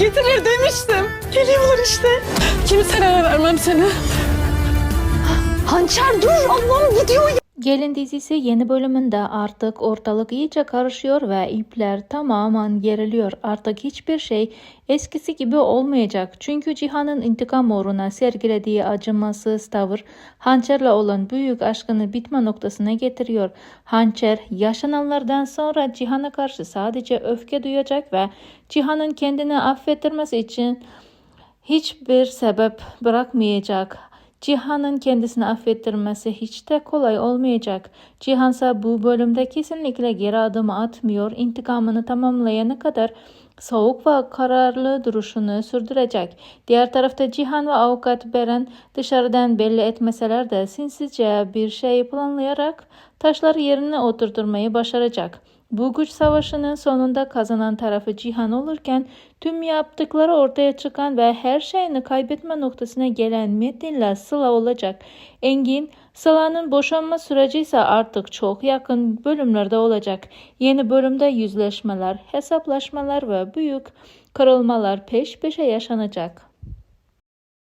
Getirir demiştim. Geliyorlar işte. Kimselere vermem seni. Hançer dur, Allah'ım gidiyor ya. Gelin dizisi yeni bölümünde artık ortalık iyice karışıyor ve ipler tamamen geriliyor. Artık hiçbir şey eskisi gibi olmayacak. Çünkü Cihan'ın intikam uğruna sergilediği acımasız tavır Hançer'le olan büyük aşkını bitme noktasına getiriyor. Hançer yaşananlardan sonra Cihan'a karşı sadece öfke duyacak ve Cihan'ın kendini affettirmesi için hiçbir sebep bırakmayacak. Cihan'ın kendisini affettirmesi hiç de kolay olmayacak. Cihan ise bu bölümde kesinlikle geri adım atmıyor. İntikamını tamamlayana kadar soğuk ve kararlı duruşunu sürdürecek. Diğer tarafta Cihan ve avukat Beren dışarıdan belli etmeseler de sinsizce bir şey planlayarak taşları yerine oturtmayı başaracak. Bu güç savaşının sonunda kazanan tarafı Cihan olurken tüm yaptıkları ortaya çıkan ve her şeyini kaybetme noktasına gelen Metin'le Sıla olacak. Engin, Sıla'nın boşanma süreci ise artık çok yakın bölümlerde olacak. Yeni bölümde yüzleşmeler, hesaplaşmalar ve büyük kırılmalar peş peşe yaşanacak.